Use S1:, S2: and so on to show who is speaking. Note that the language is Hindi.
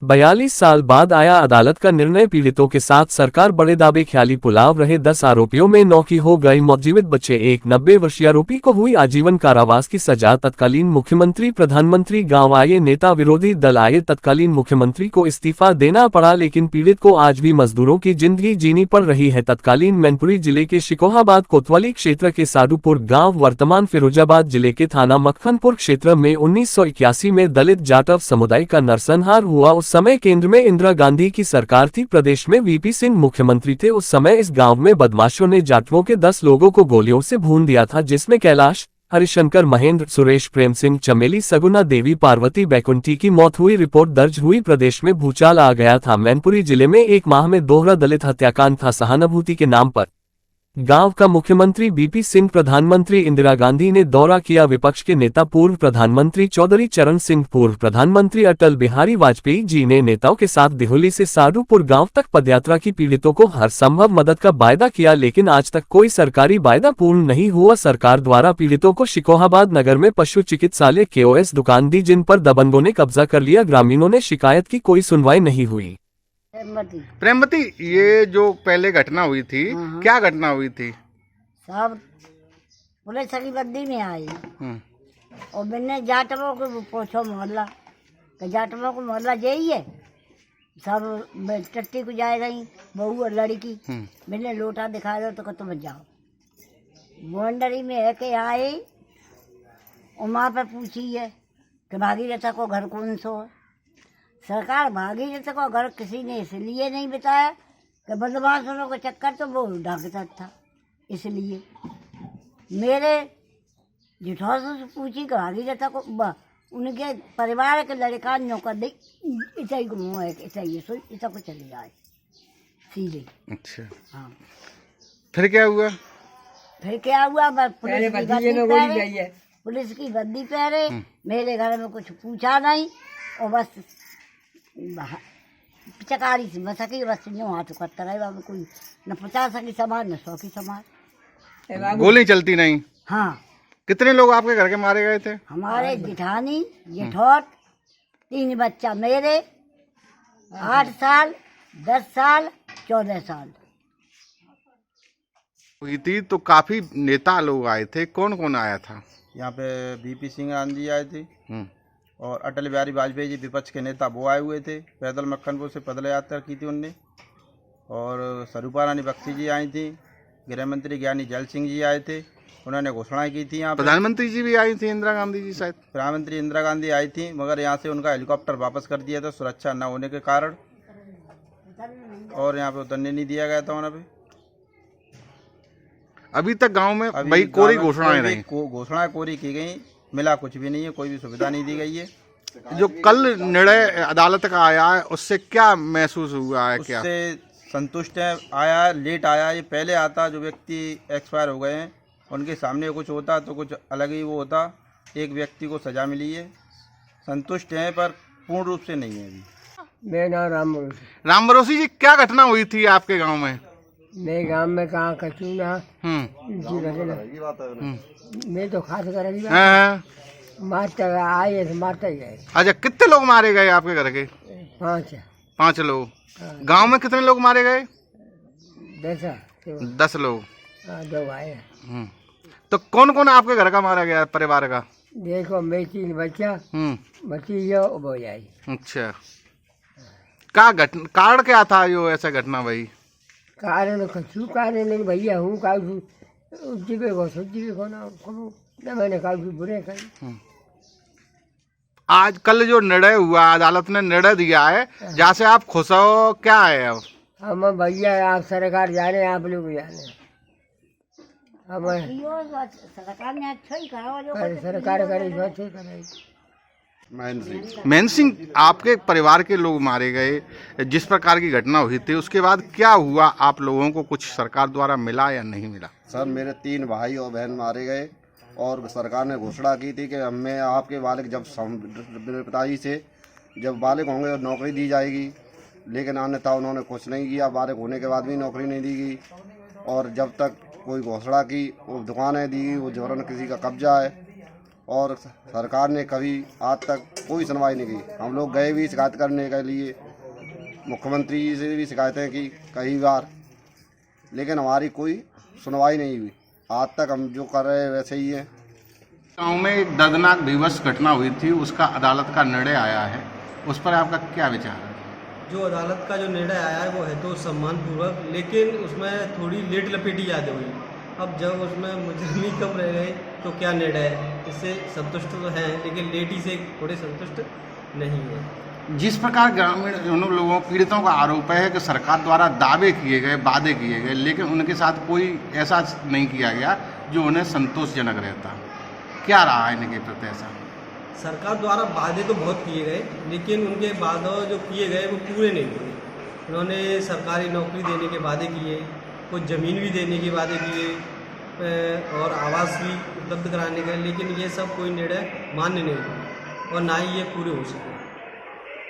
S1: 42 साल बाद आया अदालत का निर्णय। पीड़ितों के साथ सरकार बड़े दावे ख्याली पुलाव रहे 10 आरोपियों में 9 की हो गई मौत। जीवित बचे एक 90 वर्षीय आरोपी को हुई आजीवन कारावास की सजा। तत्कालीन मुख्यमंत्री, प्रधानमंत्री, गांव आए नेता, विरोधी दल आए। तत्कालीन मुख्यमंत्री को इस्तीफा देना पड़ा, लेकिन पीड़ित को आज भी मजदूरों की जिंदगी जीनी पड़ रही है। तत्कालीन मैनपुरी जिले के शिकोहाबाद कोतवाली क्षेत्र के साधुपुर गाँव, वर्तमान फिरोजाबाद जिले के थाना मक्खनपुर क्षेत्र में 1981 में दलित जाटव समुदाय का नरसंहार हुआ। उस समय केंद्र में इंदिरा गांधी की सरकार थी, प्रदेश में वीपी सिंह मुख्यमंत्री थे। उस समय इस गांव में बदमाशों ने जाटवों के 10 लोगों को गोलियों से भून दिया था, जिसमें कैलाश, हरिशंकर, महेंद्र, सुरेश, प्रेम सिंह, चमेली, सगुना देवी, पार्वती, बैकुंठी की मौत हुई। रिपोर्ट दर्ज हुई। प्रदेश में भूचाल आ गया था। मैनपुरी जिले में एक माह में दोहरा दलित हत्याकांड था। सहानुभूति के नाम पर गांव का मुख्यमंत्री बीपी सिंह, प्रधानमंत्री इंदिरा गांधी ने दौरा किया। विपक्ष के नेता पूर्व प्रधानमंत्री चौधरी चरण सिंह, पूर्व प्रधानमंत्री अटल बिहारी वाजपेयी जी ने नेताओं के साथ दिहुली से साधुपुर गांव तक पदयात्रा की। पीड़ितों को हर संभव मदद का वायदा किया, लेकिन आज तक कोई सरकारी वायदा पूर्ण नहीं हुआ। सरकार द्वारा पीड़ितों को शिकोहाबाद नगर में पशु चिकित्सालय केओएस दुकान दी, जिन पर दबंगों ने कब्जा कर लिया। ग्रामीणों ने शिकायत की, कोई सुनवाई नहीं हुई।
S2: प्रेमवती, ये जो पहले घटना हुई थी, क्या घटना हुई थी?
S3: सब पुलिस की बद्दी में आई और मैंने जाटवों को पूछो मोहल्ला, तो जाटवों को मोहल्ला यही है। सब टट्टी को जाए रही बहू और लड़की, मैंने लोटा दिखा दो तो तुम जाओ। बोंडरी में है के आए और माँ पे पूछी है कि भागीरथ को घर कौन सो है। सरकार भागीरथ को घर किसी ने इसलिए नहीं बताया कि बदमाशों को चक्कर तो वो ढांकता था, इसलिए मेरे जेठौसों से पूछी कि भागीरथ को उनके परिवार के लड़का नौकर दे इतना ही घूमो है, इतना को चले जाए सीधे।
S2: अच्छा,
S3: हाँ।
S2: फिर क्या हुआ?
S3: पुलिस की बद्दी पहरे, मेरे घर में कुछ पूछा नहीं और बस चकारी से मसकी, बस यूँ हाथ करता रहे। बाबू कोई न 50 की सामान न 100 की सामान।
S2: गोली चलती नहीं?
S3: हाँ।
S2: कितने लोग आपके घर के मारे गए थे?
S3: हमारे जेठानी, जेठौट, 3 बच्चा मेरे, 8 साल, 10 साल, 14 साल
S2: हुई थी। तो काफी नेता लोग आए थे, कौन कौन आया था?
S4: यहाँ पे बीपी सिंह गांधी आए थे और अटल बिहारी वाजपेयी जी विपक्ष के नेता वो आए हुए थे। पैदल मक्खनपुर से पैदल यात्रा की थी उनने। और स्वरूपा रानी बख्शी जी आई थी। गृह मंत्री ज्ञानी जैल सिंह जी आए थे, उन्होंने घोषणाएं की थी। यहाँ
S2: प्रधानमंत्री जी भी आई थी, इंदिरा गांधी जी शायद।
S4: प्रधानमंत्री इंदिरा गांधी आई थी, मगर यहाँ से उनका हेलीकॉप्टर वापस कर दिया था सुरक्षा न होने के कारण, और यहाँ पे उतरने नहीं दिया गया था उन्हें पे।
S2: अभी तक गांव में भाई कोई घोषणाएं नहीं,
S4: घोषणाएं कोरी की गई, मिला कुछ भी नहीं है, कोई भी सुविधा नहीं दी गई है।
S2: जो कल निर्णय अदालत का आया है उससे क्या महसूस हुआ है? क्या
S4: उससे संतुष्ट है? आया लेट आया, ये पहले आता जो व्यक्ति एक्सपायर हो गए हैं उनके सामने कुछ होता तो कुछ अलग ही वो होता। एक व्यक्ति को सजा मिली है, संतुष्ट हैं, पर पूर्ण रूप से नहीं है अभी।
S5: मेरा नाम
S2: राम भरोसी जी, क्या घटना हुई थी आपके गांव में?
S5: मेरे गांव में कहाँ कचू ना मैं तो खास कर मारता आए थे, मारता ही गए।
S2: अच्छा, कितने लोग मारे गए आपके घर के? 5 लोग। गांव में कितने लोग मारे गए? 10 लोग।
S5: 2 आए।
S2: तो कौन कौन आपके घर का मारा गया, परिवार का?
S5: देखो मेरी 3 बच्चा, भतीजा और भौजाई।
S2: अच्छा, क्या कारण क्या था जो ऐसा घटना भाई?
S5: कारण कछु कारण नहीं भैया, हूँ का मैंने कहा बुरे कही।
S2: आज कल जो निर्णय हुआ, अदालत ने निर्णय दिया है, जहाँ से आप खुश हो, क्या है अब?
S5: हम भैया आप सरकार जाने, आप लोग जाने, हम
S3: सरकार ने अच्छा ही कहा,
S5: सरकार करे।
S2: मैन सिंह, आपके परिवार के लोग मारे गए, जिस प्रकार की घटना हुई थी उसके बाद क्या हुआ? आप लोगों को कुछ सरकार द्वारा मिला या नहीं मिला?
S6: सर, मेरे 3 भाई और बहन मारे गए और सरकार ने घोषणा की थी कि हमें आपके बालक जब पिताजी से जब बालक होंगे नौकरी दी जाएगी, लेकिन अन्यथा उन्होंने कुछ नहीं किया। बालक होने के बाद भी नौकरी नहीं दी गई, और जब तक कोई घोषणा की वो दुकानें दी, वो जबरन किसी का कब्जा है, और सरकार ने कभी आज तक कोई सुनवाई नहीं की। हम लोग गए भी शिकायत करने के लिए, मुख्यमंत्री जी से भी शिकायतें की कई बार, लेकिन हमारी कोई सुनवाई नहीं हुई। आज तक हम जो कर रहे हैं वैसे ही हैं।
S2: गाँव में एक दर्दनाक विवश घटना हुई थी, उसका अदालत का निर्णय आया है, उस पर आपका क्या विचार है?
S7: जो अदालत का जो निर्णय आया है वो है तो सम्मानपूर्वक, लेकिन उसमें थोड़ी लेट लपेटी यादें हुई। अब जब उसमें मुजरिम ही कम रह गए तो क्या निर्णय है, इससे संतुष्ट तो हैं लेकिन लेटी से थोड़े संतुष्ट नहीं है।
S2: जिस प्रकार ग्रामीण उन लोगों पीड़ितों का आरोप है कि सरकार द्वारा दावे किए गए, वादे किए गए, लेकिन उनके साथ कोई ऐसा नहीं किया गया जो उन्हें संतोषजनक रहता। क्या रहा है इनके प्रति ऐसा?
S7: सरकार द्वारा वादे तो बहुत किए गए, लेकिन उनके वादे जो किए गए वो पूरे नहीं हुए। उन्होंने सरकारी नौकरी देने के वादे किए, कुछ ज़मीन भी देने के वादे किए और आवास भी उपलब्ध कराने के, लेकिन ये सब कोई निर्णय मान्य नहीं हुआ और ना ही ये पूरे हो सके।